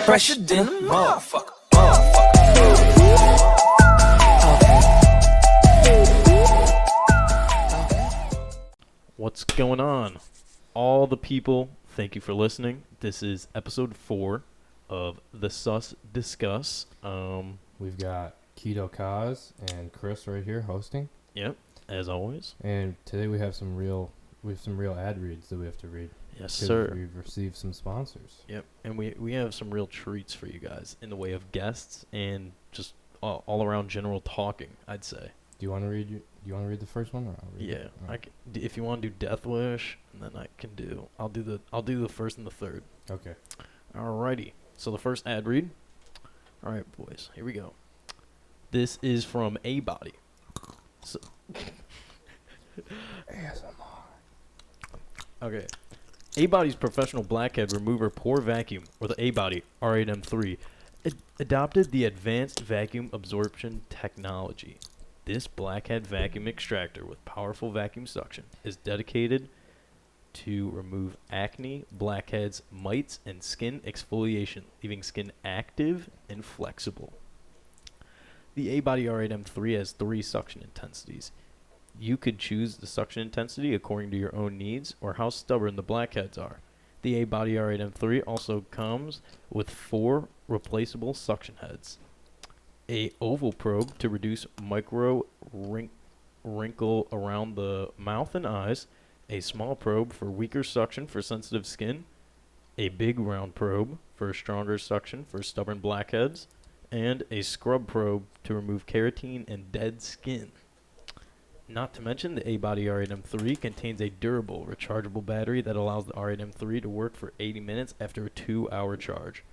Pressured in a motherfucker. What's going on? All the people, thank you for listening. This is episode 4 of the Sus Discuss. We've got Keto Kaz and Chris right here hosting. Yep, as always. And today we have some real ad reads that we have to read. Yes, sir. We've received some sponsors. Yep, and we have some real treats for you guys in the way of guests and just all around general talking, I'd say. Do you want to read the first one, or I'll read it? Yeah, if you want to do Death Wish, then I'll do the first and the third. Okay. Alrighty. So the first ad read. All right, boys. Here we go. This is from A-Body. So ASMR. Okay. A-Body's professional blackhead remover pore vacuum, or the A-Body R8M3, adopted the advanced vacuum absorption technology. This blackhead vacuum extractor with powerful vacuum suction is dedicated to remove acne, blackheads, mites, and skin exfoliation, leaving skin active and flexible. The A-Body R8M3 has 3 suction intensities. You could choose the suction intensity according to your own needs or how stubborn the blackheads are. The A-Body R8M3 also comes with 4 replaceable suction heads. A oval probe to reduce micro wrinkle around the mouth and eyes, a small probe for weaker suction for sensitive skin, a big round probe for stronger suction for stubborn blackheads, and a scrub probe to remove keratin and dead skin. Not to mention, the A-Body R8M3 contains a durable, rechargeable battery that allows the R8M3 to work for 80 minutes after a 2-hour charge.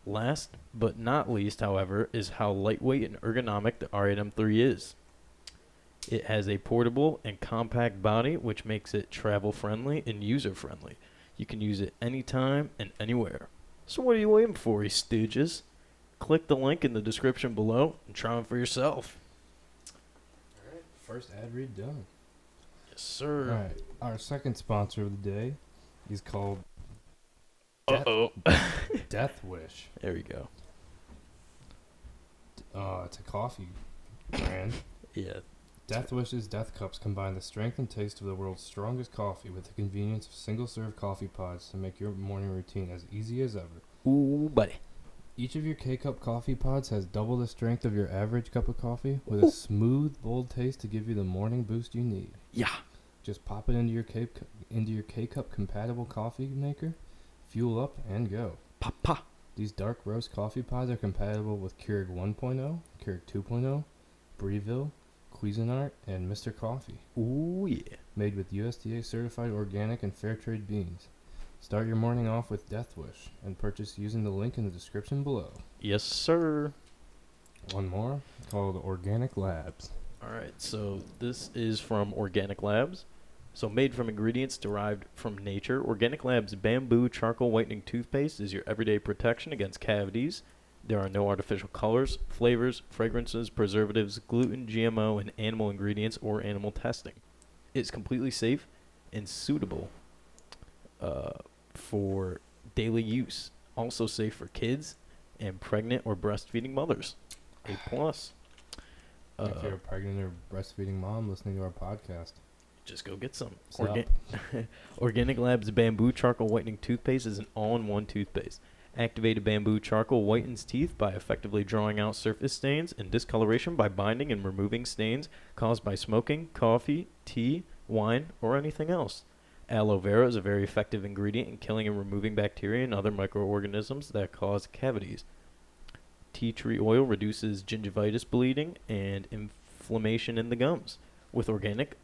Last but not least, however, is how lightweight and ergonomic the R8M3 is. It has a portable and compact body, which makes it travel-friendly and user-friendly. You can use it anytime and anywhere. So what are you waiting for, you stooges? Click the link in the description below and try them for yourself. Alright, first ad read done. Yes, sir. Alright, our second sponsor of the day is called Death Wish. There we go. It's a coffee brand. Yeah. Death Wish's Death Cups combine the strength and taste of the world's strongest coffee with the convenience of single-serve coffee pods to make your morning routine as easy as ever. Ooh, buddy. Each of your K-Cup coffee pods has double the strength of your average cup of coffee with a smooth, bold taste to give you the morning boost you need. Yeah. Just pop it into your K-Cup compatible coffee maker, fuel up, and go. Papa. These dark roast coffee pods are compatible with Keurig 1.0, Keurig 2.0, Breville, Cuisinart, and Mr. Coffee. Ooh, yeah. Made with USDA certified organic and fair trade beans. Start your morning off with Death Wish and purchase using the link in the description below. Yes, sir. One more called Organic Labs. All right, so this is from Organic Labs. So made from ingredients derived from nature, Organic Labs Bamboo Charcoal Whitening Toothpaste is your everyday protection against cavities. There are no artificial colors, flavors, fragrances, preservatives, gluten, GMO, and animal ingredients or animal testing. It's completely safe and suitable for daily use. Also safe for kids and pregnant or breastfeeding mothers. A+. If you're a pregnant or breastfeeding mom listening to our podcast, just go get some. Sup? Organic Labs Bamboo Charcoal Whitening Toothpaste is an all-in-one toothpaste. Activated bamboo charcoal whitens teeth by effectively drawing out surface stains and discoloration by binding and removing stains caused by smoking, coffee, tea, wine, or anything else. Aloe vera is a very effective ingredient in killing and removing bacteria and other microorganisms that cause cavities. Tea tree oil reduces gingivitis bleeding and inflammation in the gums. With Organic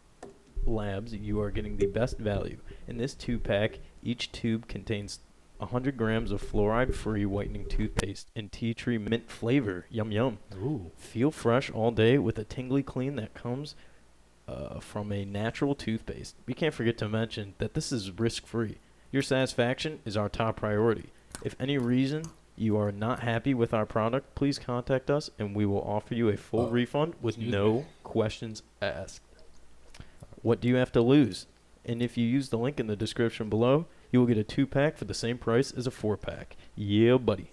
Labs, you are getting the best value. In this 2-pack, each tube contains 100 grams of fluoride-free whitening toothpaste and tea tree mint flavor. Yum yum. ooh, Feel fresh all day with a tingly clean that comes from a natural toothpaste. We can't forget to mention that this is risk-free. Your satisfaction is our top priority. If any reason you are not happy with our product, please contact us and we will offer you a full refund with no questions asked. What do you have to lose? And if you use the link in the description below, you will get a 2-pack for the same price as a 4-pack. Yeah, buddy.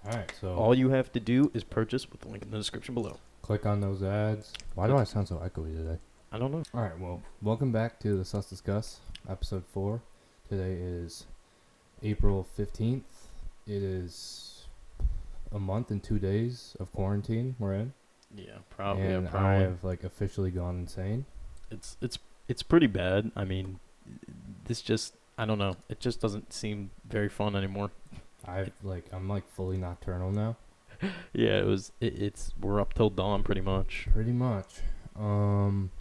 All right, so All you have to do is purchase with the link in the description below. click on those ads. Why do I sound so echoey today? I don't know. All right, well, welcome back to the Sus Discuss, episode 4. Today is April 15th. It is a month and 2 days of quarantine we're in. Yeah, probably. And yeah, I probably. have, like, officially gone insane. It's pretty bad. I mean, this just, I don't know. It just doesn't seem very fun anymore. I'm, like, fully nocturnal now. Yeah, it's we're up till dawn pretty much. Pretty much.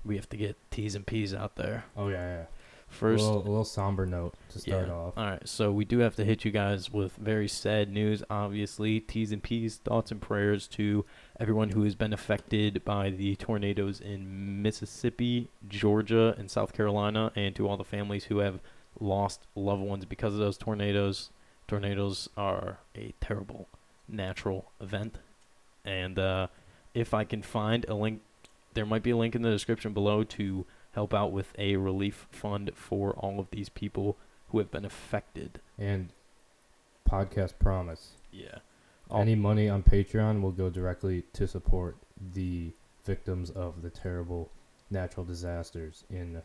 We have to get T's and P's out there. Oh, yeah. First, a little somber note to start yeah. off. All right, so we do have to hit you guys with very sad news, obviously. T's and P's, thoughts and prayers to everyone who has been affected by the tornadoes in Mississippi, Georgia, and South Carolina, and to all the families who have lost loved ones because of those tornadoes. Tornadoes are a terrible natural event. And if I can find a link, there might be a link in the description below to help out with a relief fund for all of these people who have been affected. And podcast promise. Yeah. Any money on Patreon will go directly to support the victims of the terrible natural disasters in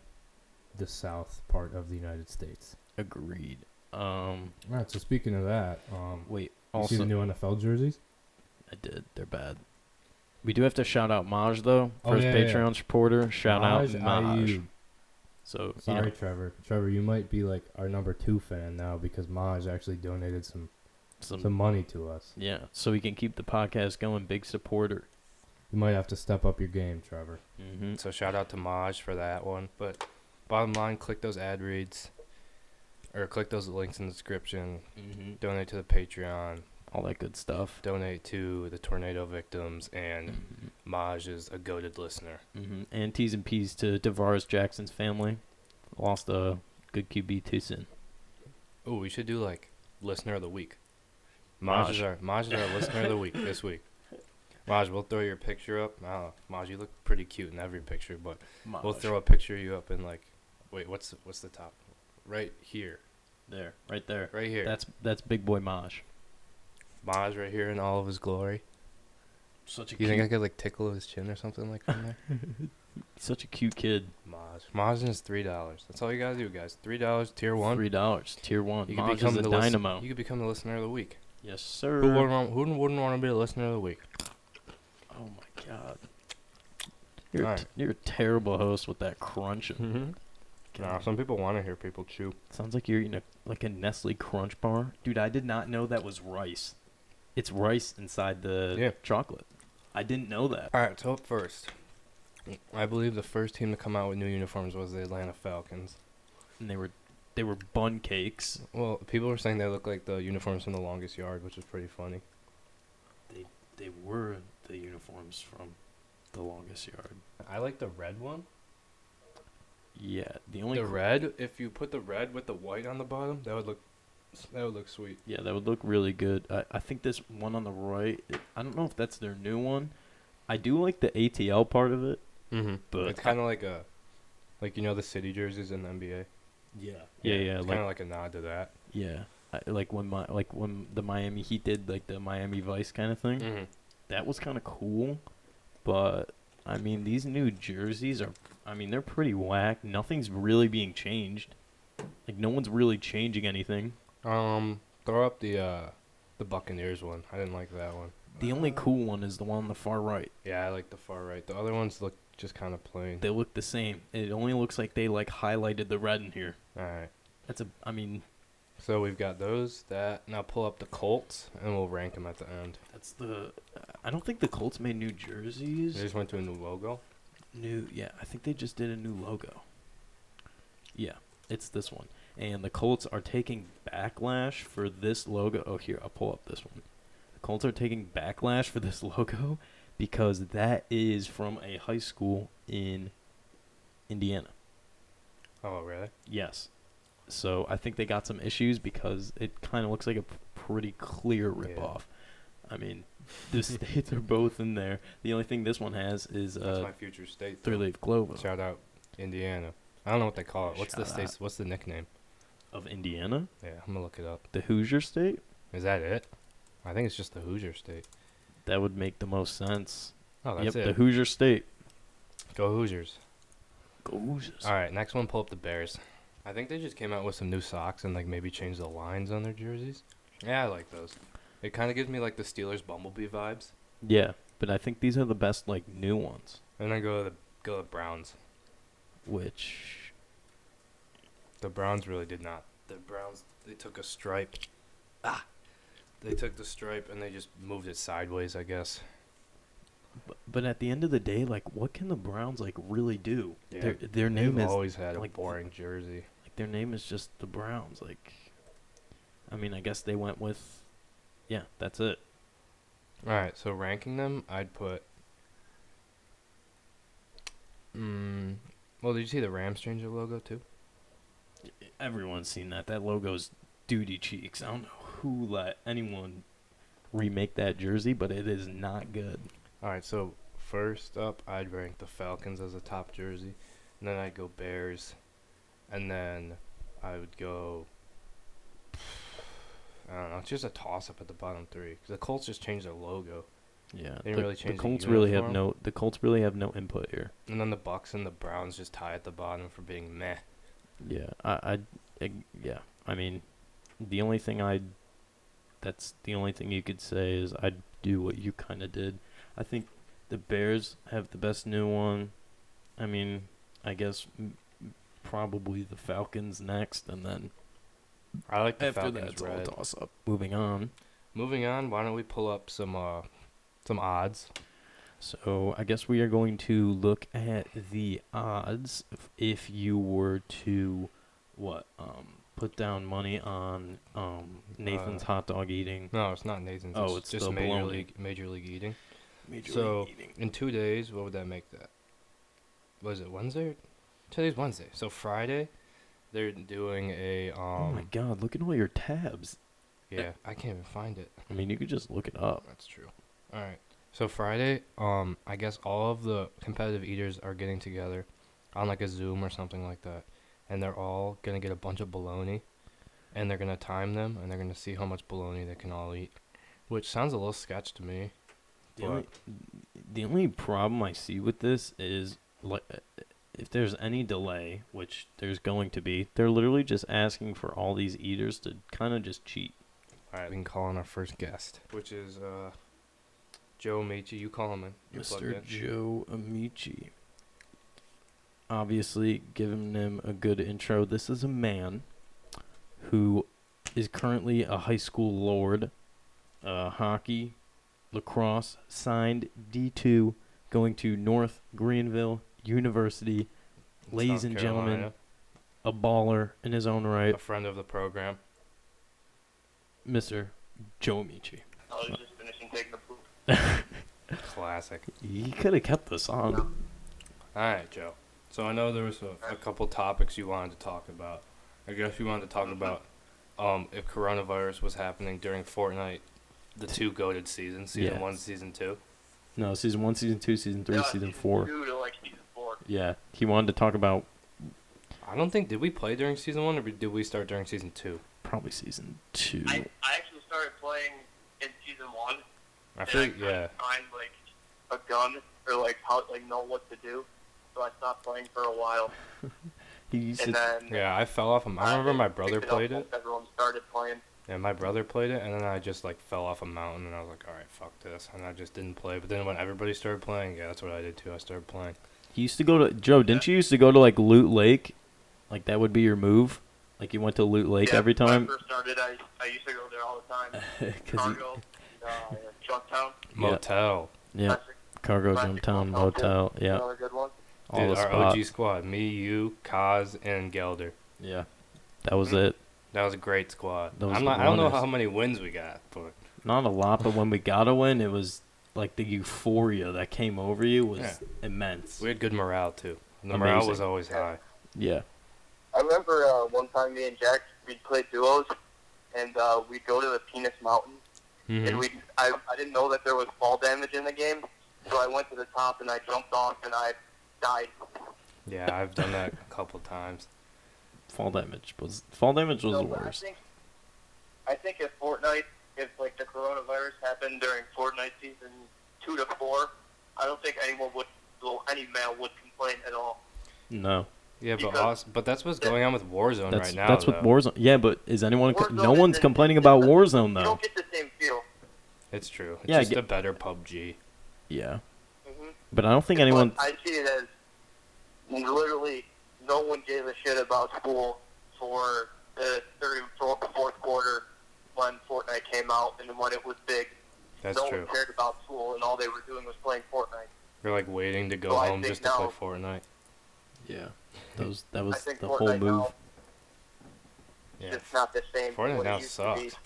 the south part of the United States. Agreed. All right, so speaking of that, Wait, you see the also, new NFL jerseys? I did. They're bad. We do have to shout out Maj, though. Oh, First yeah, Patreon supporter. Shout out Maj, Maj. IU. So, Sorry, Trevor. Trevor, you might be like our number 2 fan now because Maj actually donated some money to us. Yeah, so we can keep the podcast going. Big supporter. You might have to step up your game, Trevor. Mm-hmm. So shout out to Maj for that one. But bottom line, click those ad reads. Or click those links in the description. Mm-hmm. Donate to the Patreon. All that good stuff. Donate to the tornado victims. And Mm-hmm. Maj is a goated listener. Mm-hmm. And T's and P's to DeVaris Jackson's family. Lost a good QB too soon. Oh, we should do like listener of the week. Maj. Maj is our listener of the week this week. Maj, we'll throw your picture up. Maj, you look pretty cute in every picture, but we'll throw a picture of you up in like, wait, what's the top? Right here. There, right there. Right here. That's Big Boy Maj. Maj right here in all of his glory. Such a You think I could like tickle his chin or something like from there? such a cute kid. Maj is $3. That's all you gotta do, guys. $3, tier 1. $3, tier 1. You Maj can is become a the dynamo. You could become the listener of the week. Yes, sir. Who wouldn't want to be the listener of the week? Oh my God. Alright. You're a terrible host with that crunch. Nah, some people want to hear people chew. Sounds like you're eating like a Nestle Crunch bar. Dude, I did not know that was rice. It's rice inside the chocolate. I didn't know that. All right, so up first, I believe the first team to come out with new uniforms was the Atlanta Falcons. And they were bun cakes. Well, people were saying they look like the uniforms from The Longest Yard, which is pretty funny. They were the uniforms from The Longest Yard. I like the red one. Yeah, the red. If you put the red with the white on the bottom, that would look sweet. Yeah, that would look really good. I think this one on the right, I don't know if that's their new one. I do like the ATL part of it. Mm-hmm. But it's kind of like the city jerseys in the NBA. Yeah. It's kind of like a nod to that. Yeah. Like when the Miami Heat did like the Miami Vice kind of thing. Mm-hmm. That was kind of cool, but I mean these new jerseys they're pretty whack. Nothing's really being changed. Like no one's really changing anything. Throw up the Buccaneers one. I didn't like that one. The only cool one is the one on the far right. Yeah, I like the far right. The other ones look just kind of plain. They look the same. It only looks like they like highlighted the red in here. All right. So So we've got those. Now pull up the Colts and we'll rank them at the end. I don't think the Colts made new jerseys. They just went to a new logo. I think they just did a new logo. Yeah, it's this one. And the Colts are taking backlash for this logo. Oh, here, I'll pull up this one. The Colts are taking backlash for this logo because that is from a high school in Indiana. Oh, really? Yes. So I think they got some issues because it kind of looks like a pretty clear ripoff. I mean, the states are both in there. The only thing this one has is That's my future state. three-leaf clover. Shout out Indiana. I don't know what they call it. What's the Shout state's? What's the nickname? Of Indiana? Yeah, I'm gonna look it up. The Hoosier State? Is that it? I think it's just the Hoosier State. That would make the most sense. Oh, Yep, that's the it. Hoosier State. Go Hoosiers. Go Hoosiers. All right, next one, pull up the Bears. I think they just came out with some new socks and like maybe changed the lines on their jerseys. Yeah, I like those. It kind of gives me like the Steelers Bumblebee vibes. Yeah, but I think these are the best like new ones. And then go to the Browns. Which The Browns really did not. The Browns, they took a stripe. They took the stripe and they just moved it sideways, I guess. but at the end of the day, like what can the Browns like really do? Yeah, Their name They've is always had a like, boring jersey. like their name is just the Browns. Like I mean, I guess they went with yeah, that's it. All right, so ranking them, I'd put. Well, did you see the Rams change their logo too? Everyone's seen that. That logo's duty cheeks. I don't know who let anyone remake that jersey, but it is not good. All right, so first up, I'd rank the Falcons as a top jersey, and then I'd go Bears, and then I would go. I don't know. It's just a toss-up at the bottom three. 'Cause the Colts just changed their logo, Yeah, They didn't really change the Colts really have uniform. the Colts really have no input here. and then the Bucks and the Browns just tie at the bottom for being meh. Yeah, yeah. I mean, that's the only thing you could say is I'd do what you kind of did. I think the Bears have the best new one. I mean, I guess probably the Falcons next, and then I like the after that, Falcons it's all red. toss up. Moving on. Moving on, why don't we pull up some odds? So I guess we are going to look at the odds if you were to put down money on Nathan's hot dog eating. No, it's not Nathan's. Oh, it's just the Major bologna. Major League Eating. Major So, League Eating. In 2 days, what would that make that? Was it Wednesday? Today's Wednesday. So Friday, they're doing a Oh my God! Look at all your tabs. yeah, I can't even find it. I mean, you could just look it up. That's true. All right. So Friday, I guess all of the competitive eaters are getting together on like a Zoom or something like that, and they're all gonna get a bunch of bologna, and they're gonna time them, and they're gonna see how much bologna they can all eat, which sounds a little sketch to me. The only problem I see with this is like, if there's any delay, which there's going to be, they're literally just asking for all these eaters to kind of just cheat. All right, we can call in our first guest, which is Joe Amici. You call him in. You're plugged Mr. in. Joe Amici. Obviously, giving him a good intro. This is a man who is currently a high school lord, hockey, lacrosse, signed D2, going to North Greenville University. In Ladies South and gentlemen, Carolina, a baller in his own right, a friend of the program. Mr. Joe Amici. I was just finishing taking a poop. Classic. He could have kept this on. All right, Joe. So I know there was a couple topics you wanted to talk about. I guess you wanted to talk about if coronavirus was happening during Fortnite, the two goated seasons, season Yes. 1, season 2. No, season 1, season 2, season 3, Yeah, season season 4. 2 to like season 4. Yeah, he wanted to talk about I don't think, did we play during season 1 or did we start during season 2? probably season 2. I actually started playing in season 1. I feel like, and I yeah. couldn't find like a gun or like how like know what to do, so I stopped playing for a while. He used And to, then Yeah, I fell off. I remember my brother picked up played once it. Everyone started playing. Yeah, my brother played it, and then I just like fell off a mountain, and I was like, all right, fuck this, and I just didn't play. But then when everybody started playing, yeah, that's what I did too. I started playing. he used to go to Joe. Didn't you used to go to like Loot Lake? Like that would be your move. Like you went to Loot Lake Yeah, every time. When I first started, I used to go there all the time. 'Cause Cargo, Chucktown. Motel. yeah, Classic. Cargo, Classic Jumptown, Motel, Motel. Yeah, Another good one. all Dude, the our spots. OG squad, me, you, Kaz, and Gelder. Yeah, that was it. That was a great squad. Those I don't know runners. how many wins we got, but Not a lot, but when we got a win, it was like the euphoria that came over you was Yeah. immense. we had good morale too. The morale Amazing. was always high. Yeah. I remember one time me and Jack, we'd play duos, and we'd go to the Penis Mountain, and I didn't know that there was fall damage in the game, so I went to the top and I jumped off and I died. Yeah, I've done that a couple times. Fall damage was the So, but worst. I think if Fortnite if like the coronavirus happened during Fortnite season 2 to 4, I don't think any male would complain at all. No. Yeah, Because but that's what's going on with Warzone That's right now. that's what though. Warzone. Yeah, but is anyone? Warzone No one's isn't- complaining about Warzone You though. don't get the same feel. It's true. It's Yeah, I just get- a better PUBG. Yeah, Mm-hmm. but I don't think anyone. But I see it as literally no one gave a shit about school for the third and fourth quarter when Fortnite came out and when it was big. That's no true. one cared about school and all they were doing was playing Fortnite. You're like waiting to go So I home think just to play now- Fortnite. Yeah, that I was think the Fortnite whole move. now Yeah. it's not the same. Fortnite what it now used to be. sucks.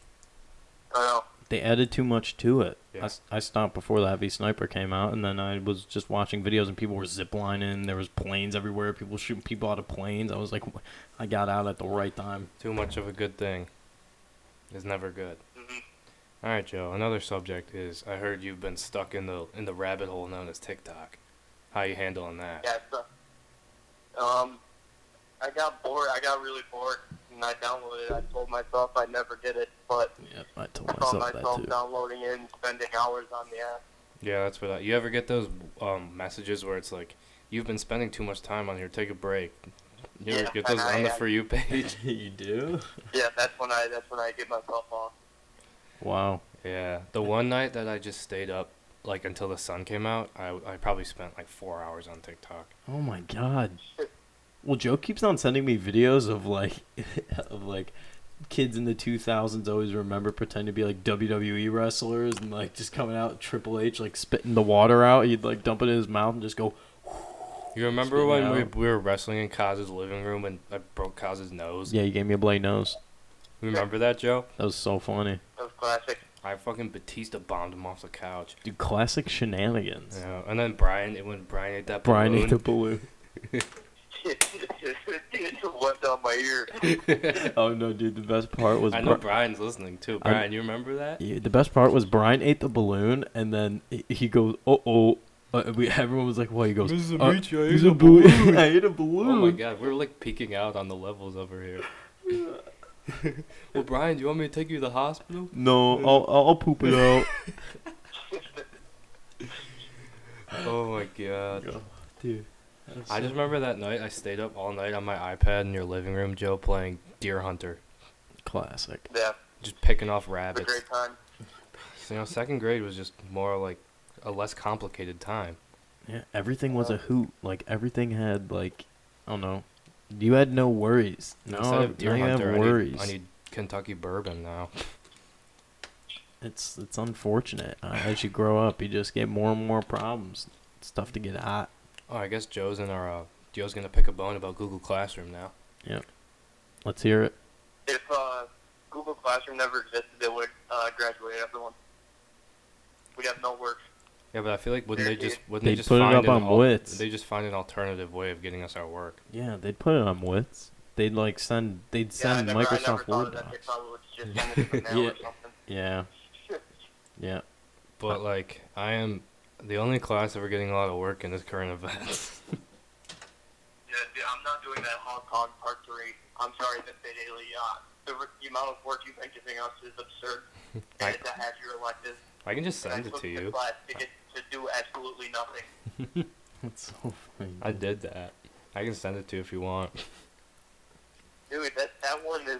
I know. They added too much to it. Yeah. I stopped before the Heavy Sniper came out, and then I was just watching videos, and people were ziplining. There was planes everywhere. People shooting people out of planes. I was like, I got out at the right time. Too much of a good thing is never good. Mhm. All right, Joe. Another subject is I heard you've been stuck in the rabbit hole known as TikTok. How you handling that? Yeah. So, I got bored. I got really bored, and I downloaded it. I told myself I'd never get it, but Yeah, I told I found myself myself that too. downloading it and spending hours on the app. Yeah, that's what you ever get those messages where it's like you've been spending too much time on here. Take a break. You ever Yeah, get those and on the I- For You page? You do? Yeah, that's when I get myself off. Wow. Yeah, the one night that I just stayed up like until the sun came out, I probably spent like 4 hours on TikTok. Oh my god. Well, Joe keeps on sending me videos of like, of like, kids in the 2000s always remember pretending to be like WWE wrestlers and like just coming out Triple H like spitting the water out. He'd like dump it in his mouth and just go. You remember Spitting when out. we were wrestling in Kaz's living room and I broke Kaz's nose? Yeah, you gave me a bloody nose. Remember that, Joe? That was so funny. That was classic. I fucking Batista bombed him off the couch. Dude, classic shenanigans. Yeah, and then when Brian ate that Brian balloon, ate the balloon. It went down my ear. Oh no, dude! The best part was I know Brian's listening too. Brian, you remember that? Yeah, the best part was Brian ate the balloon, and then he goes, "Oh." Everyone was like, "What?" He goes, Mrs. "I Amici, I ate ate a a balloon. I ate a balloon." Oh my god, we were like peeking out on the levels over here. Well, Brian, do you want me to take you to the hospital? No, I'll poop it out. Oh my god. Dude. I just remember that night I stayed up all night on my iPad in your living room, Joe, playing Deer Hunter. Classic. Yeah, Just picking off it's a rabbits. great time. So, you know, second grade was just more like a less complicated time. Yeah, everything was a hoot. Like everything had like, I don't know. You had no worries. No, Instead of Deer now you have Hunter, worries. I need Kentucky bourbon now. It's unfortunate. As you grow up, you just get more and more problems. Stuff to get at. Oh, I guess Joe's gonna pick a bone about Google Classroom now. Let's hear it. If Google Classroom never existed, it would graduate everyone. We'd have no work. Yeah, but I feel like wouldn't they They'd just put it find up an on Wits. They just find an alternative way of getting us our work. Yeah, they'd put it on Wits. They'd like send. They'd send I never Microsoft thought Word of that. They docs. probably would just send it to the mail Yeah. or something. Yeah. Yeah. But like, I am the only class ever getting a lot of work in is current events. Yeah, dude, I'm not doing that Hong Kong Part 3. I'm sorry that they daily, the amount of work you've been giving us is absurd. And it's a half your elective. I can just And I send it took to the you. class to get to do absolutely nothing. That's so funny. I did that. I can send it to you if you want. Dude, that one is,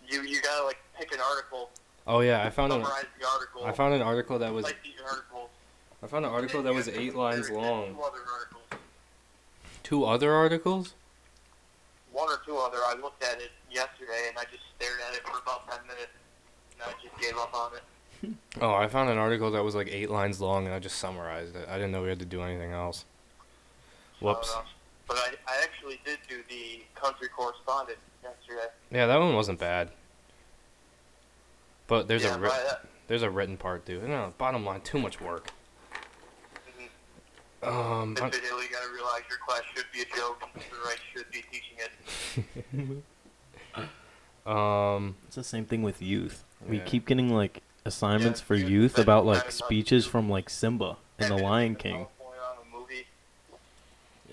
you gotta like pick an article, Oh yeah, I found summarize the article, an article that was cite the article. 8 lines long. Two other articles. 2 other articles? One or two other. I looked at it yesterday and I just stared at it for about 10 minutes and I just gave up on it. Oh, I found an article that was like 8 lines long and I just summarized it. I didn't know we had to do anything else. Whoops. But I actually did do the country correspondent yesterday. Yeah, that one wasn't bad. But there's Yeah, there's a written part too. No, bottom line, too much work. Admittedly, you gotta realize your class should be a joke. The right should be teaching it. It's the same thing with youth. We Yeah. keep getting like assignments Yeah, for youth youth spend about time like in speeches Hollywood. from like Simba and the Lion King. On a movie.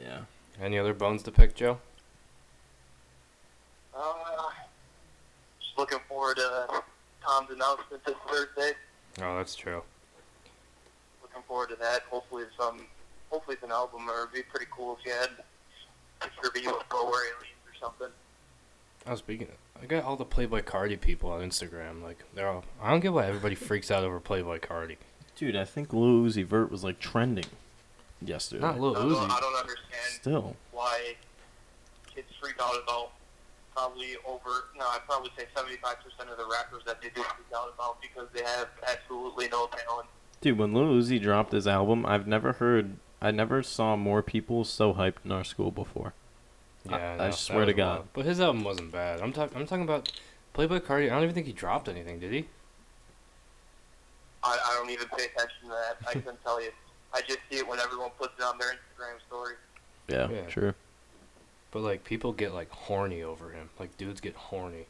Yeah. Any other bones to pick, Joe? Just looking forward to Tom's announcement this Thursday. Oh, that's true. Looking forward to that. Hopefully it's an album, or it'd be pretty cool if you had a picture of UFO or aliens or something. Oh, speaking of, I got all the Playboy Cardi people on Instagram. Like, they're all. I don't get why everybody freaks out over Playboy Cardi. Dude, I think Lil Uzi Vert was like trending yesterday. Not Lil I Uzi. don't understand Still. why kids freak out about I'd probably say 75% of the rappers that they do freak out about because they have absolutely no talent. Dude, when Lil Uzi dropped his album, I never saw more people so hyped in our school before. Yeah, I no, swear that to was God. wild. But his album wasn't bad. I'm talking about Playboy Cardi. I don't even think he dropped anything, did he? I don't even pay attention to that. I couldn't tell you. I just see it when everyone puts it on their Instagram story. Yeah, Yeah. true. But like people get like horny over him. Like dudes get horny.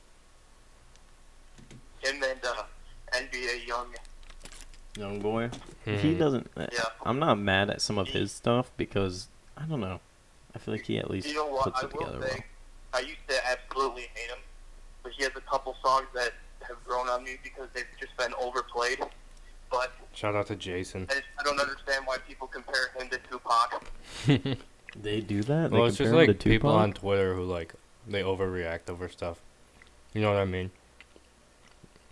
Him and NBA Young boy. Hmm. He doesn't. Yeah. I'm not mad at some of his stuff because I don't know. I feel like he at least You know what? puts I it will together say, I used to absolutely hate him, but he has a couple songs that have grown on me because they've just been overplayed. But Shout out to Jason. I don't understand why people compare him to Tupac. well. They do that. Well, they it's just compare him like to people Tupac? on Twitter who like they overreact over stuff. You know what I mean?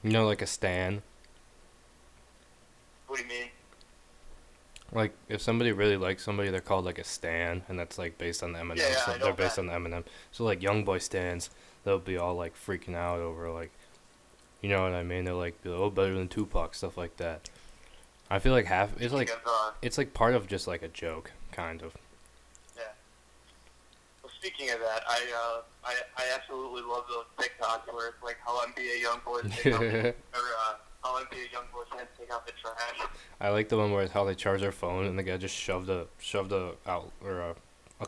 You know, like a stan. What do you mean? Like if somebody really likes somebody, they're called like a stan, and that's like based on Eminem. Yeah, so I know they're based that. on Eminem. So like young boy stans, they'll be all like freaking out over like, you know what I mean? They're like, oh, better than Tupac, stuff like that. I feel like it's like it's like part of just like a joke, kind of. Well, speaking of that, I absolutely love those TikToks where it's like how NBA YoungBoy take out how NBA YoungBoy can't take out the trash. I like the one where it's how they charge their phone and the guy just shoved a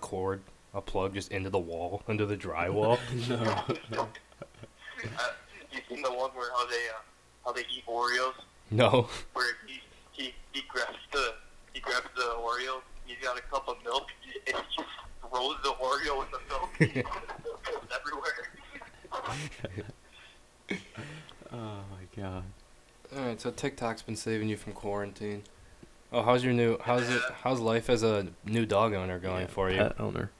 cord, a plug just into the wall, into the drywall. You seen the one where how they eat Oreos? No. Where he grabs the Oreo, he's got a cup of milk, and he just throws the Oreo in the milk. It's everywhere. Oh my god. All right, so TikTok's been saving you from quarantine. Oh, how's life as a new dog owner going Yeah, for you? pet owner.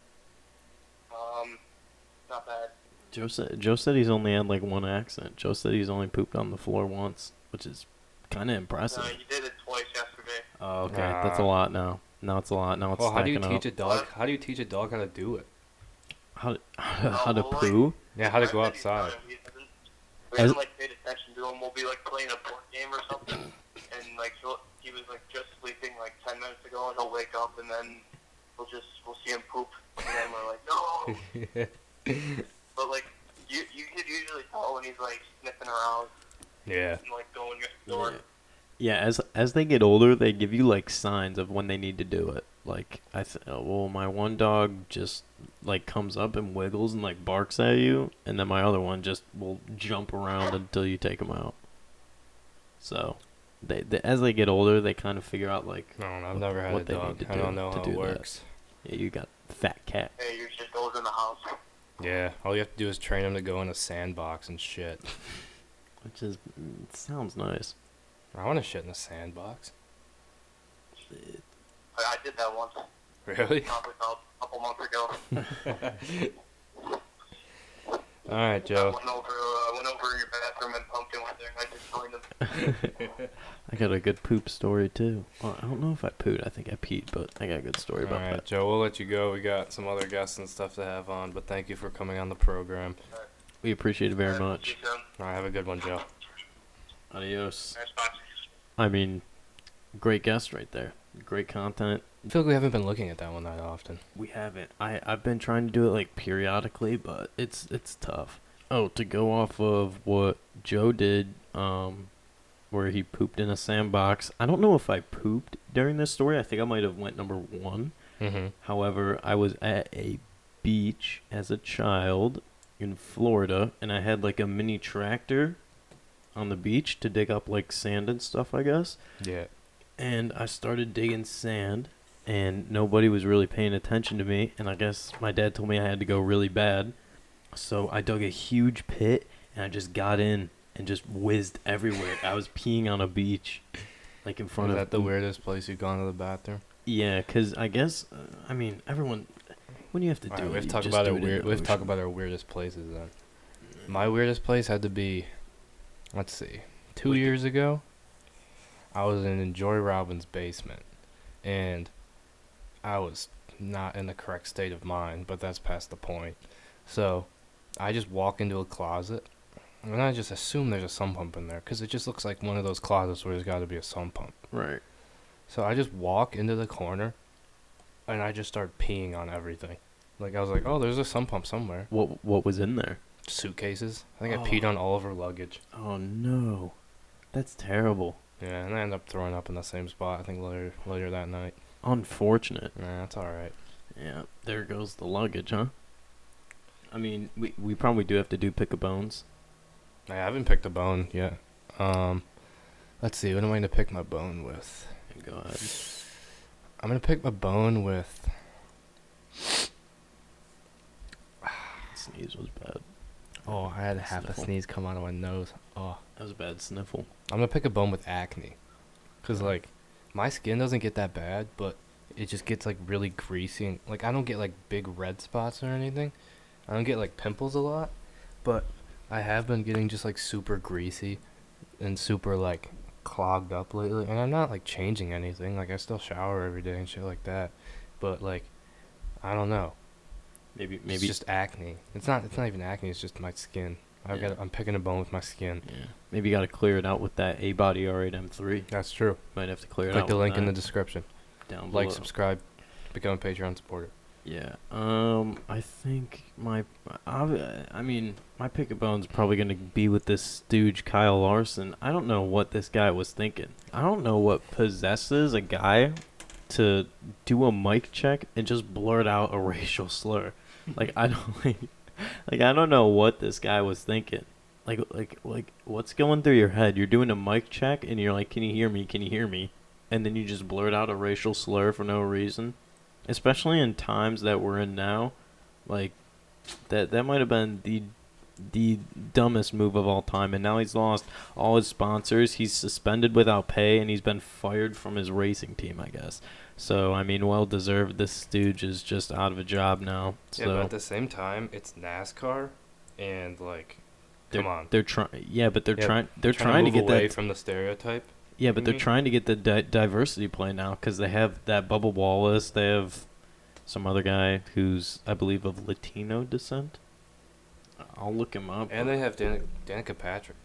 Not bad. Joe said he's only had like one accident. Joe said he's only pooped on the floor once, which is kind of impressive. No, you did it twice yesterday. Oh, okay. That's a lot now. Now it's a lot. Now it's Well, how do you stacking teach up. a dog? How do you teach a dog how to do it? How to well, like, poo? Yeah, how to go I bet he's outside. done it. We haven't like paid attention to him. We'll be like playing a board game or something, and like he was like just sleeping like 10 minutes ago, and he'll wake up, and then we'll see him poop, and then we're like, no. But like you could usually tell when he's like sniffing around Yeah. and like going next door. Yeah, as they get older, they give you like signs of when they need to do it. Like my one dog just like comes up and wiggles and like barks at you, and then my other one just will jump around until you take him out. So, they as they get older, they kind of figure out like No, I've never had a what they dog. need to I do don't know to how do it that. works. Yeah, you got fat cat. Hey, your shit goes in the house. Yeah, all you have to do is train him to go in a sandbox and shit. Which is sounds nice. I want to shit in a sandbox. I did that once. Really? Probably about a couple months ago. All right, Joe. I went over in your bathroom and pumped in with there, and I just joined him. I got a good poop story too. Well, I don't know if I pooed. I think I peed, but I got a good story All about right, that. Joe, we'll let you go. We got some other guests and stuff to have on, but thank you for coming on the program. We appreciate it very See much. you soon. All right, have a good one, Joe. Adios. Nice talk. I mean, great guest right there. Great content. I feel like we haven't been looking at that one that often. We haven't. I've been trying to do it like periodically, but it's tough. Oh, to go off of what Joe did, where he pooped in a sandbox. I don't know if I pooped during this story. I think I might have went number 1. Mm-hmm. However, I was at a beach as a child in Florida, and I had like a mini tractor on the beach to dig up like sand and stuff, I guess. Yeah. And I started digging sand, and nobody was really paying attention to me. And I guess my dad told me I had to go really bad. So I dug a huge pit, and I just got in and just whizzed everywhere. I was peeing on a beach, like in front Is of. that the weirdest place you've gone to the bathroom? Yeah, because I guess I mean everyone. When you have to do Alright, it, we've you talked just about do our it in weird. the We've talked ocean. about our weirdest places then. My weirdest place had to be, let's see, 2 years ago. I was in Joy Robbins' basement, and I was not in the correct state of mind, but that's past the point. So, I just walk into a closet, and I just assume there's a sump pump in there, because it just looks like one of those closets where there's got to be a sump pump. Right. So I just walk into the corner, and I just start peeing on everything. Like, I was like, oh, there's a sump pump somewhere. What was in there? Suitcases. I think I Oh. peed on all of her luggage. Oh no, that's terrible. Yeah, and I ended up throwing up in the same spot, I think, later that night. Unfortunate. Nah, that's alright. Yeah, there goes the luggage, huh? I mean, we probably do have to do pick a bones. I haven't picked a bone yet. Let's see, what am I going to pick my bone with? Go ahead. I'm going to pick my bone with... Sneeze was bad. Oh, I had half a Sniffle. sneeze come out of my nose. Oh. That was a bad sniffle. I'm going to pick a bone with acne. Because, like, my skin doesn't get that bad, but it just gets, like, really greasy. And, like, I don't get, like, big red spots or anything. I don't get, like, pimples a lot. But I have been getting just, like, super greasy and super, like, clogged up lately. And I'm not, like, changing anything. Like, I still shower every day and shit like that. But, like, I don't know. Maybe It's just acne. It's not even acne. It's just my skin. Yeah. I'm picking a bone with my skin. Yeah. Maybe you got to clear it out with that A-Body R8M3. That's true. Might have to clear it Click out. the with link in the that description. down below. Like, subscribe, become a Patreon supporter. Yeah. I think I mean, my pick of bones probably gonna be with this stooge Kyle Larson. I don't know what this guy was thinking. I don't know what possesses a guy to do a mic check and just blurt out a racial slur. Like I don't like I don't know what this guy was thinking. Like what's going through your head? You're doing a mic check and you're like, "Can you hear me? Can you hear me?" And then you just blurt out a racial slur for no reason. Especially in times that we're in now, like that might have been the dumbest move of all time. And now he's lost all his sponsors. He's suspended without pay, and he's been fired from his racing team, I guess. So I mean, well deserved. This stooge is just out of a job now. Yeah, So but at the same time, it's NASCAR, and like, come on, they're trying. Yeah, but they're Yeah, trying. They're trying to move get away that. from the stereotype. Yeah, but they're Mhm. trying to get the diversity play now because they have that Bubba Wallace. They have some other guy who's, I believe, of Latino descent. I'll look him up. And they have Danica Patrick.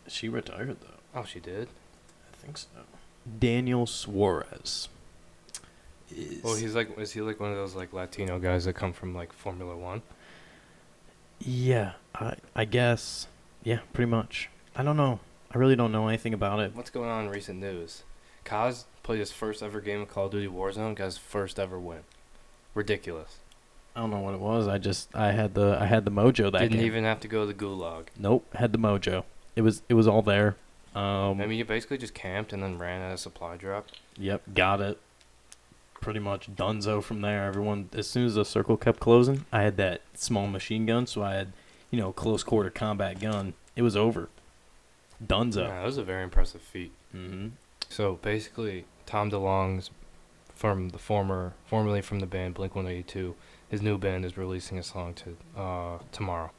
She retired, though. Oh, she did. I think so. Daniel Suarez. Well, is he like one of those like Latino guys that come from like Formula One? Yeah, I guess. Yeah, pretty much. I don't know. I really don't know anything about it. What's going on in recent news? Kaz played his first ever game of Call of Duty Warzone. Got his first ever win. Ridiculous. I don't know what it was. I had the mojo that Didn't game. even have to go to the gulag. Nope, had the mojo. It was all there. I mean, you basically just camped and then ran at a supply drop. Yep, got it. Pretty much donezo from there. Everyone, as soon as the circle kept closing, I had that small machine gun, so I had, close quarter combat gun. It was over. Donezo. Yeah, that was a very impressive feat. Mm-hmm. So basically, Tom DeLonge's formerly from the band Blink-182, his new band is releasing a song tomorrow,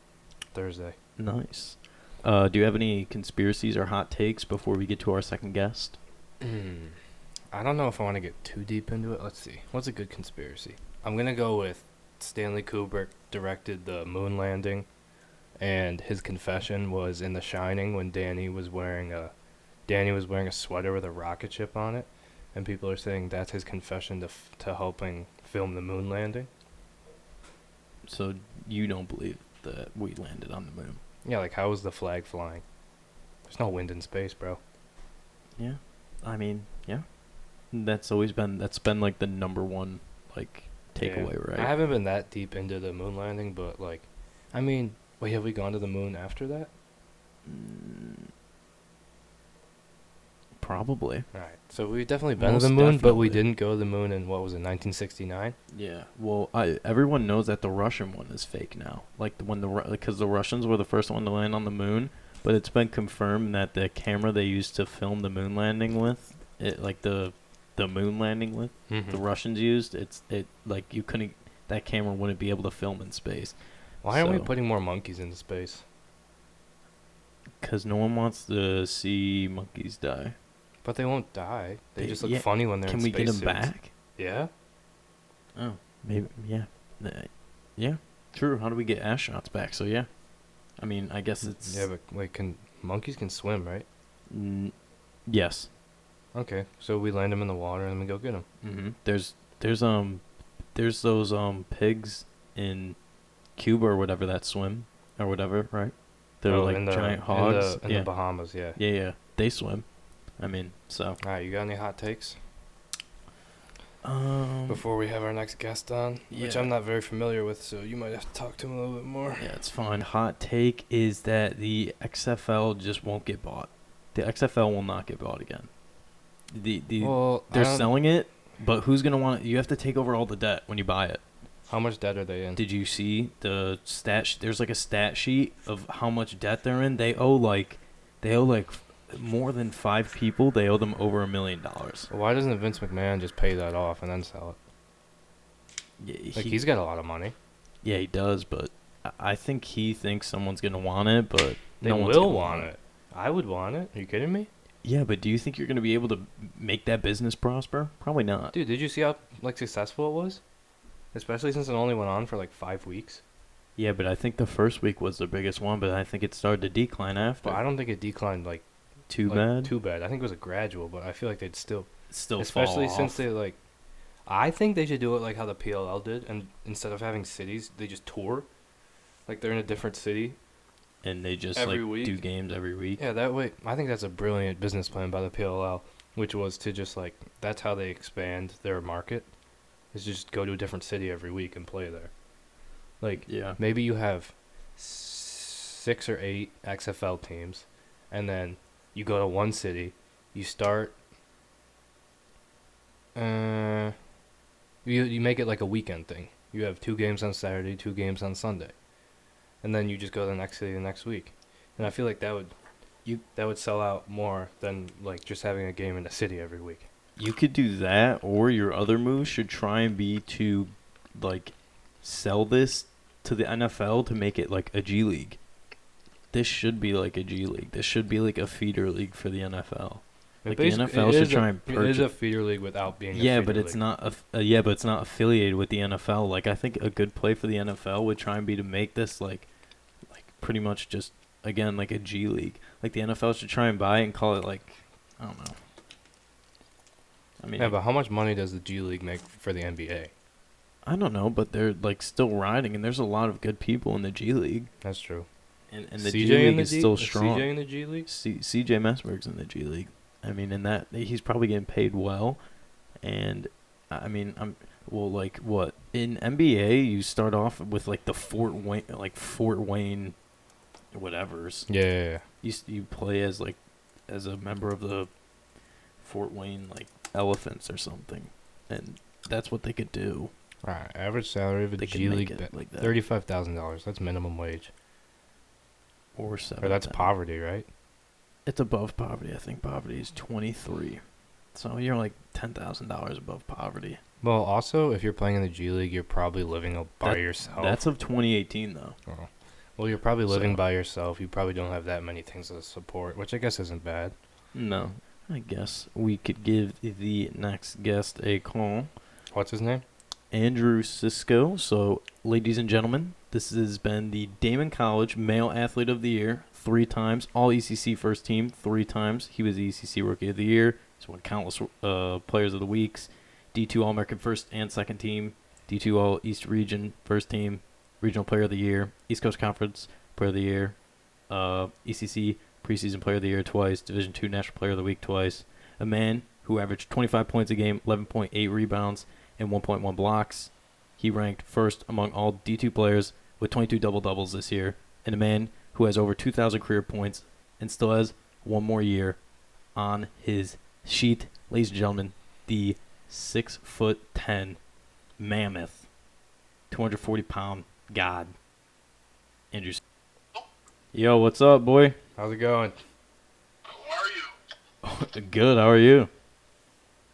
Thursday. Nice. Do you have any conspiracies or hot takes before we get to our second guest? I don't know if I want to get too deep into it. Let's see. What's a good conspiracy? I'm going to go with Stanley Kubrick directed the moon landing, and his confession was in The Shining when Danny was wearing a sweater with a rocket ship on it, and people are saying that's his confession to helping film the moon landing. So you don't believe that we landed on the moon? Yeah, like how was the flag flying? There's no wind in space, bro. Yeah. I mean, yeah. That's been like the number one takeaway, Yeah. right? I haven't been that deep into the moon landing, but I mean, wait, have we gone to the moon after that? Probably. All right. So we've definitely been Most to the moon, but we definitely. didn't go to the moon in, what was it, 1969? Yeah. Well, everyone knows that the Russian one is fake now. Like because the Russians were the first one to land on the moon, but it's been confirmed that the camera they used to film the moon landing with, the moon landing with, the Russians used, you couldn't, that camera wouldn't be able to film in space. Why aren't we So- putting more monkeys into space? Because no one wants to see monkeys die. But they won't die. They just look Yeah, funny when they're Can in we space get them suits. back? Yeah. Oh, maybe, yeah. Yeah, true. How do we get astronauts back? So, yeah. I mean, I guess it's... Yeah, but wait, monkeys can swim, right? Yes. Okay, so we land them in the water and then we go get them. Mm-hmm. There's those pigs in Cuba or whatever that swim or whatever, right? They're like giant hogs. In the Bahamas, yeah. Yeah. They swim. I mean, so. All right, you got any hot takes Um. before we have our next guest on? Which yeah. I'm not very familiar with, so you might have to talk to him a little bit more. Yeah, it's fine. Hot take is that the XFL just won't get bought. The XFL will not get bought again. Well, They're selling it, but who's gonna want it? You have to take over all the debt when you buy it. How much debt are they in? Did you see the stat? There's like a stat sheet of how much debt they're in. They owe like more than 5 people. They owe them over $1 million. Why doesn't Vince McMahon just pay that off and then sell it? Yeah, He's got a lot of money. Yeah, he does, but I think he thinks someone's gonna want it, but They no one's will gonna want it. I would want it. Are you kidding me? Yeah, but do you think you're gonna be able to make that business prosper? Probably not. Dude, did you see how successful it was? Especially since it only went on for like 5 weeks. Yeah, but I think the first week was the biggest one, but I think it started to decline after. But I don't think it declined Too bad. Too bad. I think it was a gradual, but I feel like they'd still Especially since they I think they should do it like how the PLL did, and instead of having cities, they just tour. Like they're in a different city. and they just every like week. do games every week. Yeah, that way. I think that's a brilliant business plan by the PLL, which was to just that's how they expand their market, is just go to a different city every week and play there. Yeah. Maybe you have 6 or 8 XFL teams, and then you go to one city, you start. You make it like a weekend thing. You have 2 games on Saturday, 2 games on Sunday, and then you just go to the next city the next week. And I feel like that would sell out more than just having a game in a city every week. You could do that, or your other move should try and be to sell this to the NFL to make it like a G League. This should be like a G League. This should be like a feeder league for the NFL. Like the NFL should try and purchase. It is a feeder league without being. Yeah, but it's not. Yeah, but it's not affiliated with the NFL. Like I think a good play for the NFL would try and be to make this like pretty much just again like a G League. Like the NFL should try and buy it and call it I don't know. I mean, yeah, but how much money does the G League make for the NBA? I don't know, but they're still riding, and there's a lot of good people in the G League. That's true. And the G League is still strong. CJ in the G League? CJ Messberg's in the G League. I mean, in that he's probably getting paid well, and I mean, what in NBA you start off with the Fort Wayne, whatever's. Yeah. You play as as a member of the Fort Wayne Elephants or something, and that's what they could do. All right. Average salary of a They could G make League it like that. $35,000. That's minimum wage. Or 7. Or that's poverty, right? It's above poverty. I think poverty is 23. So you're $10,000 above poverty. Well, also, if you're playing in the G League, you're probably living by yourself. That's of 2018 though. Oh. Well, you're probably living So- by yourself. You probably don't have that many things to support, which I guess isn't bad. No. I guess we could give the next guest a call. What's his name? Andrew Cisco. So, ladies and gentlemen, this has been the Damon College Male Athlete of the Year 3 times, All ECC First Team 3 times. He was the ECC Rookie of the Year. He's won countless Players of the Weeks, D2 All-American First and Second Team, D2 All East Region First Team, Regional Player of the Year, East Coast Conference Player of the Year, ECC Preseason Player of the Year twice, Division II National Player of the Week twice. A man who averaged 25 points a game, 11.8 rebounds, and 1.1 blocks. He ranked first among all D2 players with 22 double-doubles this year, and a man who has over 2,000 career points and still has one more year on his sheet. Ladies and gentlemen, the 6'10" mammoth, 240-pound god, Andrew. Yo, what's up, boy? How's it going? How are you? Good. How are you,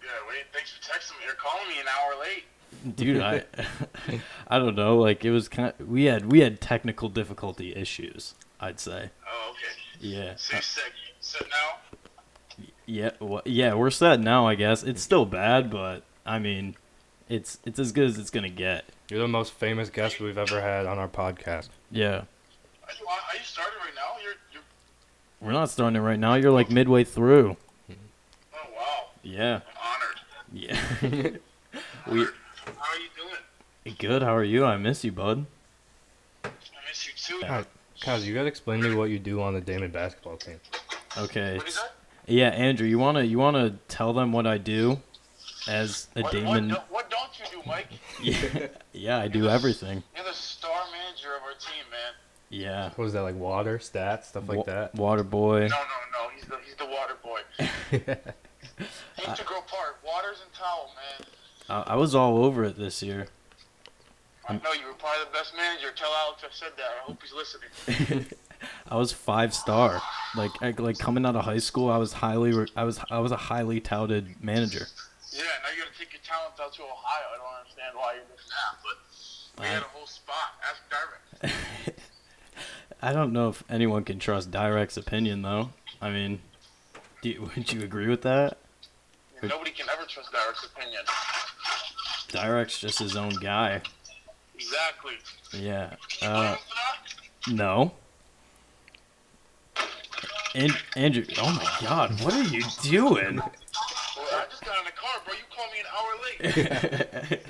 Yeah, wait, thanks for texting me. You're calling me an hour late. dude? I don't know. Like it was we had technical difficulty issues. I'd say. Oh, okay. Yeah. So you set now? Yeah. We're set now. I guess it's still bad, but I mean, it's as good as it's gonna get. You're the most famous guest we've ever had on our podcast. Yeah. Are you starting right now? You're We're not starting it right now. You're like midway through. oh, wow. Yeah. I'm honored. Yeah. How are you doing? Good. How are you? I miss you, bud. I miss you too. Kaz, you gotta explain to me what you do on the Damon basketball team. Okay. What is that? Yeah, Andrew, you wanna tell them what I do as a Damon? What don't you do, Mike? Yeah, I do everything. You're the star manager of our team, man. Yeah. What is that, like water, stats, stuff like that? Water boy. No. He's the water boy. Hate to grow apart. Waters and towel, man. I was all over it this year. I know you were probably the best manager. Tell Alex I said that. I hope he's listening. I was 5-star. Like coming out of high school, I was I was a highly touted manager. Yeah, now you gotta take your talents out to Ohio. I don't understand why you're doing that, but we had a whole spot. Ask Darvin. I don't know if anyone can trust Direct's opinion though. I mean, would you agree with that? Nobody can ever trust Derek's opinion. Direct's just his own guy. Exactly. Yeah. You playing for that? No. Andrew, oh my God, what are you doing? Well, I just got in the car, bro. You called me an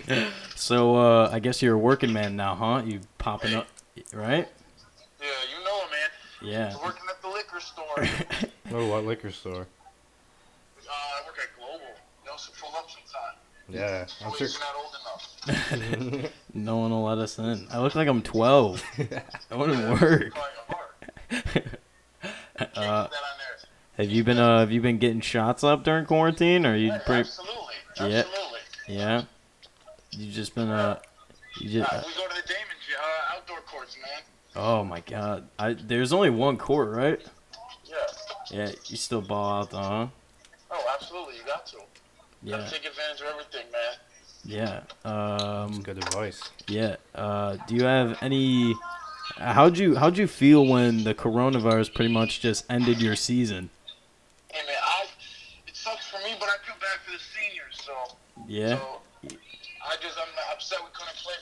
hour late. So, I guess you're a working man now, huh? You popping up, right? Yeah, you know him, man. Yeah. He's working at the liquor store. Oh, what liquor store? I work at Global. You know, so pull up sometime. Yeah, I'm Wait, sure. you're not old enough. No one will let us in. I look like I'm 12. That wouldn't work. Probably hard. That on there. Have you been getting shots up during quarantine, or you Yeah, pretty? absolutely. Yeah. Absolutely. Yeah. You just been you just. We go to the Damon outdoor courts, man. Oh my God. There's only one court, right? Yeah. Yeah. You still ball out though, huh? Oh, absolutely. You got to. Yeah. Gotta take advantage of everything, man. Yeah. That's good advice. Yeah. Do you have any? How'd you feel when the coronavirus pretty much just ended your season? Hey, man, it sucks for me, but I feel bad for the seniors, so. Yeah. So, I'm upset we couldn't play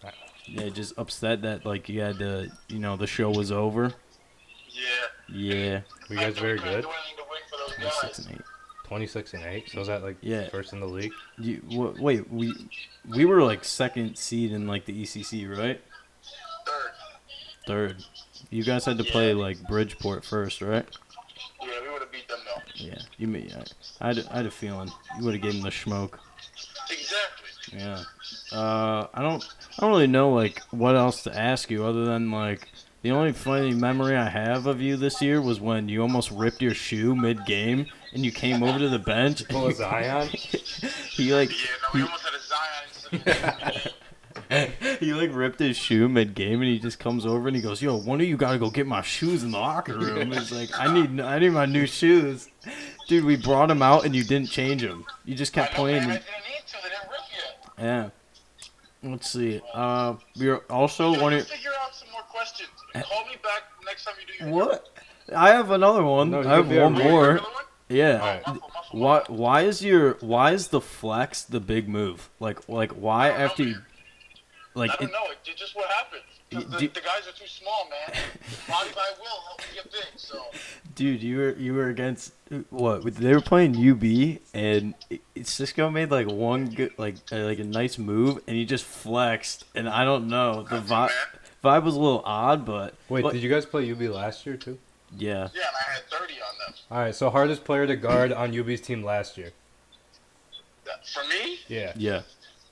for them. Yeah. Just upset that like you had to, the show was over. Yeah. Yeah. Were you guys very We couldn't good? do anything to win for those 6 guys. and 8. 26 and 8. So is that like Yeah. first in the league? Wait, we were like second seed in like the ECC, right? Third. Third. You guys had to play like Bridgeport first, right? Yeah, we would have beat them, though. Yeah. You may. I had a feeling you would have given them the smoke. Exactly. Yeah. I don't really know like what else to ask you other than like the only funny memory I have of you this year was when you almost ripped your shoe mid-game and you came over to the bench. Pull a Zion? He like Yeah, no, we almost had a Zion incident. he like ripped his shoe mid-game and he just comes over and he goes, "Yo, one of you gotta go get my shoes in the locker room." He's like, I need my new shoes." Dude, we brought him out and you didn't change them. You just kept I know, playing. man, I didn't need to. They didn't rip yet. Yeah. Let's see. We're also You wondering. gotta figure out some more questions. Call me back next time you do your What? I have another one. No, you I have could be one a more. Another one? Yeah. Alright. Muffle. Why is the flex the big move? Like why I don't know, after you man. like I it, don't know. It's just what happened. 'Cause Do- the guys are too small, man. Body by will help me get big. So dude, you were against what? They were playing UB and Cisco made like one good like a nice move and he just flexed and I don't know the vibe was a little odd but Wait, but- did you guys play UB last year too? yeah. yeah, and I had 30 on them. Alright, so hardest player to guard on UB's team last year. For me, Yeah. Yeah.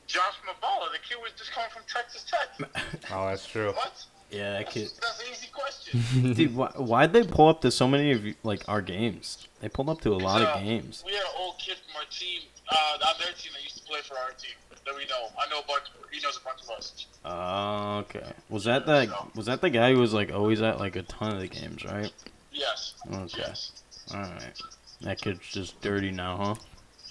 Josh Mabala, the kid was just coming from Texas Tech. Oh, that's true. What? Yeah, I could. That's an easy question. Dude, why'd they pull up to so many of like our games? They pulled up to a lot of games. We had an old kid from our team, on their team that used to play for our team that we know. I know a bunch. He knows a bunch of us. Okay. Was that the guy who was like always at like a ton of the games, right? Yes. Okay. Yes. All right. That kid's just dirty now, huh?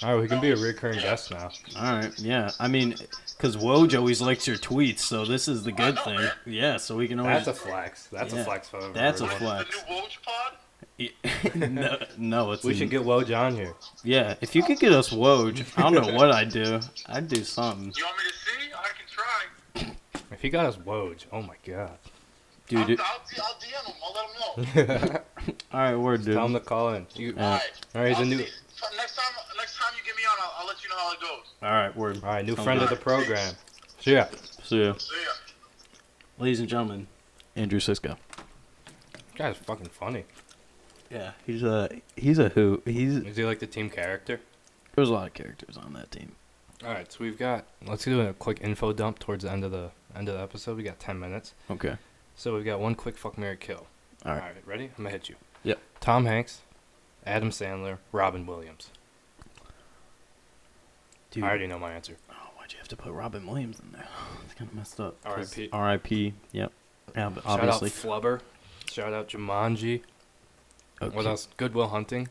All right, we can be a recurring guest now. All right. Yeah. I mean, because Woj always likes your tweets, so this is the good thing. Yeah. So we can always. That's a flex. That's Yeah. a flex. For That's a everyone. flex. The new Woj pod? no, it's We should get Woj on here. Yeah, if you could get us Woj, I don't know what I'd do. I'd do something. You want me to see? I can try. If he got us Woj, oh my god. Dude, I'll DM him. I'll let him know. all right, word, dude. Tell him to call in. You, Yeah. all right, he's a new. Next time you get me on, I'll let you know how it goes. All right, word. All right, new Sounds friend of good. the program. So yeah, See ya. See ya. Ladies and gentlemen, Andrew Sisko. guy's fucking funny. Yeah, he's a hoot. Is he like the team character? There's a lot of characters on that team. All right, so we've got. Let's do a quick info dump towards the end of the episode. We got 10 minutes. Okay. So we've got one quick fuck, marry, kill. All right. Ready? I'm gonna hit you. Yep. Tom Hanks, Adam Sandler, Robin Williams. Dude. I already know my answer. Oh, why'd you have to put Robin Williams in there? It's kind of messed up. 'cause R.I.P.. R.I.P. Yep. Yeah, but obviously. Shout out Flubber. Shout out Jumanji. Okay. What else? Goodwill Hunting.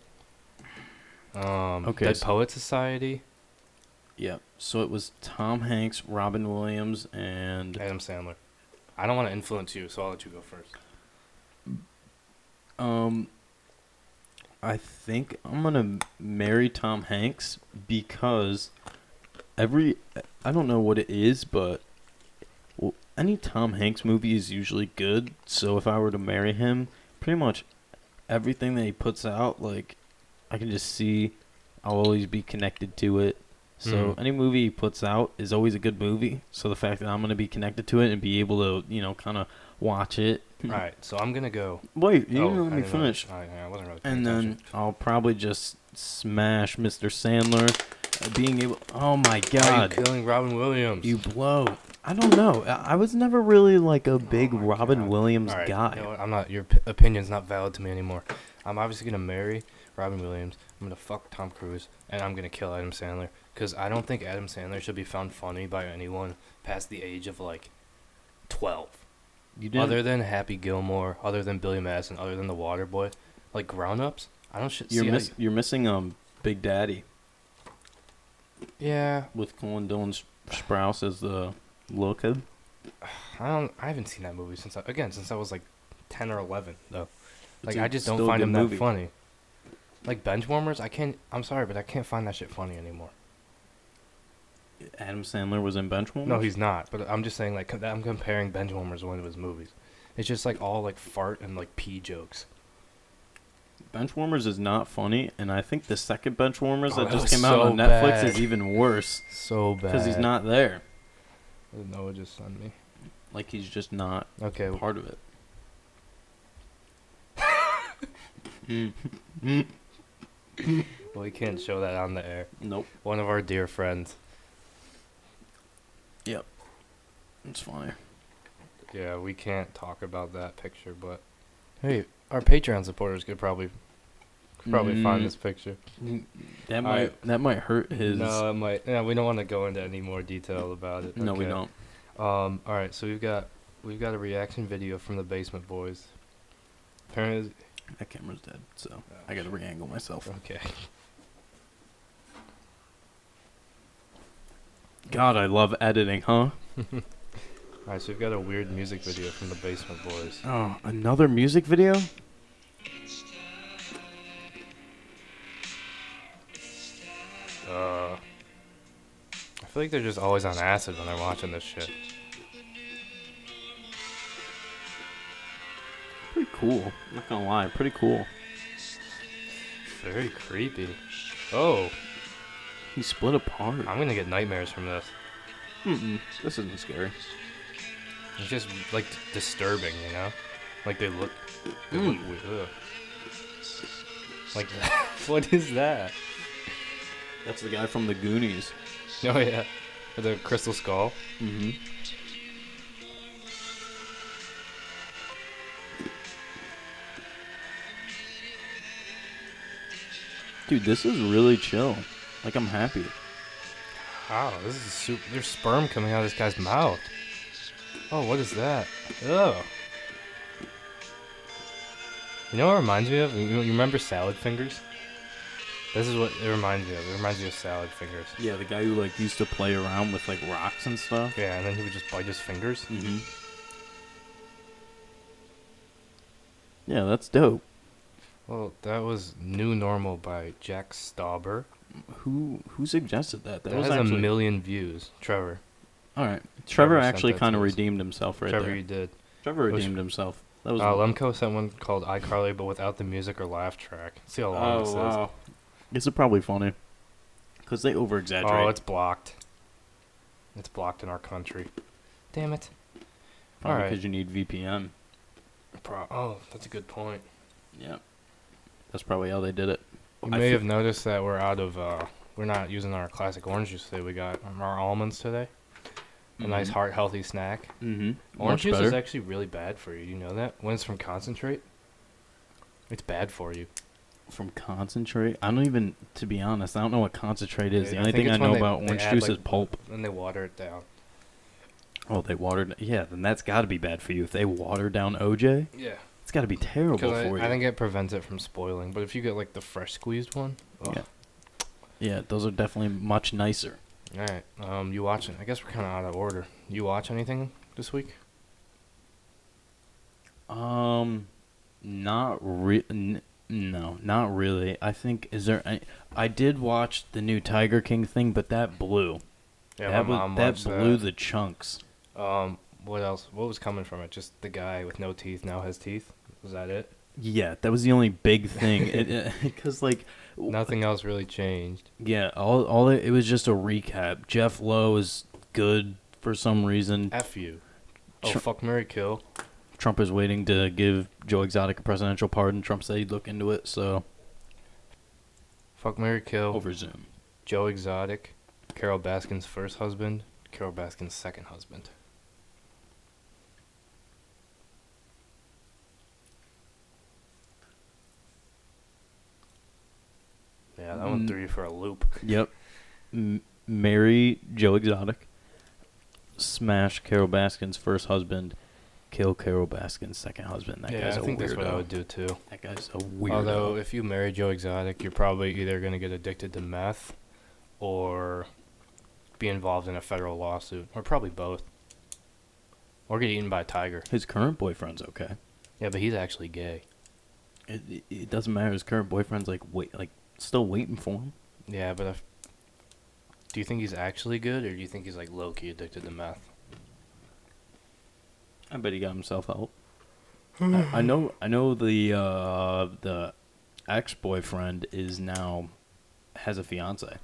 Okay, Dead so- Poet Society. Yep. So it was Tom Hanks, Robin Williams, and Adam Sandler. I don't want to influence you, so I'll let you go first. I think I'm gonna marry Tom Hanks because I don't know what it is, but any Tom Hanks movie is usually good. So if I were to marry him, pretty much everything that he puts out, like I can just see I'll always be connected to it. So Mhm. any movie he puts out is always a good movie. So the fact that I'm gonna be connected to it and be able to, kind of watch it. All right, so I'm gonna go. Wait, you didn't let I me didn't finish. I wasn't really. paying And then attention. I'll probably just smash Mr. Sandler. Being able, oh my Why are you God, killing Robin Williams? you blow. I don't know. I was never really like a big Oh my Robin God. Williams All right, guy. You know what? I'm not. Your opinion's not valid to me anymore. I'm obviously gonna marry Robin Williams. I'm gonna fuck Tom Cruise, and I'm gonna kill Adam Sandler because I don't think Adam Sandler should be found funny by anyone past the age of like 12. You didn't. Other than Happy Gilmore, other than Billy Madison, other than The Waterboy, like grown-ups, I don't see. You're missing Big Daddy Yeah, with Colin Dillon Sprouse as the little kid. I haven't seen that movie since I was like 10 or 11 though. Like It's I just don't still a find good him movie. that funny. Like Benchwarmers, I'm sorry, but I can't find that shit funny anymore. Adam Sandler was in Benchwarmers? No, he's not. But I'm just saying, like, I'm comparing Benchwarmers to one of his movies. It's just like all like fart and like pee jokes. Benchwarmers is not funny, and I think the second Benchwarmers Oh, that that just was came out so on Netflix bad. is even worse So bad. because he's not there. Noah just sent me. Like he's just not Okay. part of it. Well, we can't show that on the air. Nope. One of our dear friends. It's funny. Yeah, we can't talk about that picture, but hey, our Patreon supporters could probably find this picture. That Alright. might hurt his. No, it might. Yeah, we don't want to go into any more detail about it. No, we Okay. don't. All right, so we've got a reaction video from the Basement Boys. Apparently, That camera's dead, so I gotta re-angle myself. okay. God, I love editing, huh? All right, so we've got a weird music video from the Basement Boys. Oh, another music video? I feel like they're just always on acid when they're watching this shit. Pretty cool. Not gonna lie, pretty cool. Very creepy. Oh, He split apart. I'm gonna get nightmares from this. This isn't scary. It's just like disturbing, you know? Like they look weird. Ugh. Like what is that? That's the guy from the Goonies. Oh yeah, with the crystal skull. Mm-hmm. Dude, this is really chill. Like, I'm happy. Wow, this is super. There's sperm coming out of this guy's mouth. Oh, what is that? Ugh. You know what it reminds me of? You remember salad fingers? This is what it reminds me of. It reminds me of salad fingers. Yeah, the guy who, like, used to play around with, like, rocks and stuff. Yeah, and then he would just bite his fingers. Mm-hmm. Yeah, that's dope. Well, that was New Normal by Jack Stauber. Who suggested that? That was has actually... a million views. Trevor. All right. Trevor sent actually that kind of to us. redeemed himself right Trevor, there. you did. Trevor It was- redeemed himself. That was Lemco sent one called iCarly, but without the music or laugh track. See how long this is. This is probably funny. Because they over-exaggerate. Oh, it's blocked. It's blocked in our country. Damn it. Probably alright. because you need VPN. Oh, that's a good point. Yeah. That's probably how they did it. You may have noticed that we're out of, we're not using our classic orange juice today. We got our almonds today. A nice heart-healthy snack. Mm-hmm. Orange juice is actually really bad for you. You know that? When it's from concentrate, it's bad for you. From concentrate? I don't even, to be honest, I don't know what concentrate is. The I only think thing I it's when know they- about they orange add, juice like, is pulp. Then they water it down. Oh, they watered... Yeah, then that's got to be bad for you. If they water down OJ, Yeah. it's got to be terrible Because for you. I think it prevents it from spoiling. But if you get like the fresh squeezed one, Yeah. Yeah, those are definitely much nicer. All right. You watching? I guess we're kind of out of order. You watch anything this week? No, not really. I think I did watch the new Tiger King thing, but that blew. Yeah, that my mom that watched blew that. the chunks. What else? What was coming from it? Just the guy with no teeth now has teeth. Was that it? Yeah, that was the only big thing. Because like Nothing else really changed. yeah, it was just a recap. Jeff Lowe is good for some reason. F you. Oh, Tr- fuck, marry, kill. Trump is waiting to give Joe Exotic a presidential pardon. Trump said he'd look into it, so Fuck, marry, kill. over Zoom. Joe Exotic, Carol Baskin's first husband, Carol Baskin's second husband. Yeah, that one threw you for a loop. Yep. Marry Joe Exotic. Smash Carol Baskin's first husband. Kill Carol Baskin's second husband. That Yeah, guy's I think a weirdo. that's what I would do too. That guy's a weirdo. Although, if you marry Joe Exotic, you're probably either going to get addicted to meth or be involved in a federal lawsuit, or probably both. Or get eaten by a tiger. His current boyfriend's okay. Yeah, but he's actually gay. It doesn't matter. His current boyfriend's still waiting for him. Yeah, but do you think he's actually good, or do you think he's like low-key addicted to meth? I bet he got himself help. I know the ex-boyfriend has a fiance.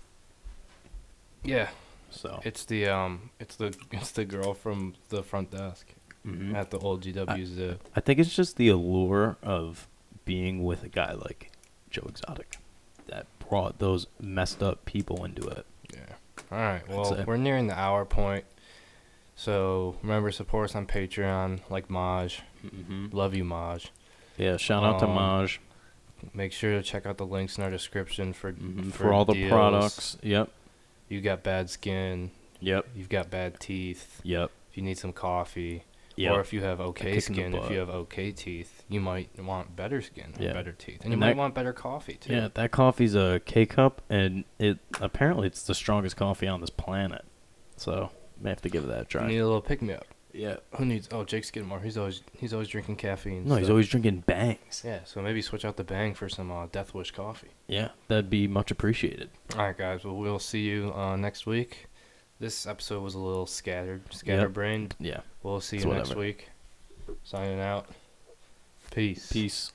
Yeah, So it's the girl from the front desk mhm. at the old GW Zoo. I think it's just the allure of being with a guy like Joe Exotic that brought those messed up people into it. Yeah. All right. Well, say. we're nearing the hour point. So remember, support us on Patreon, like Maj. Mm-hmm. Love you, Maj. Yeah, shout out to Maj Make sure to check out the links in our description for for all the deals. products. Yep. You got bad skin. Yep. You've got bad teeth. Yep. If you need some coffee. Yep. Or if you have okay kick in the skin, if butt. you have okay teeth, you might want better skin, or Yeah. better teeth, and And you might that- want better coffee too. Yeah, that coffee's a K-cup, and apparently it's the strongest coffee on this planet. So may have to give that a You try. need a little pick me up. Yeah. Who needs? Oh, Jake Skidmore. He's always drinking caffeine. No, he's so- always drinking Bangs. Yeah, so maybe switch out the Bang for some Death Wish coffee. Yeah, that'd be much appreciated. All right, guys. Well, we'll see you next week. This episode was a little scatterbrained. Yeah. We'll see you It's next whatever. week. Signing out. Peace. Peace.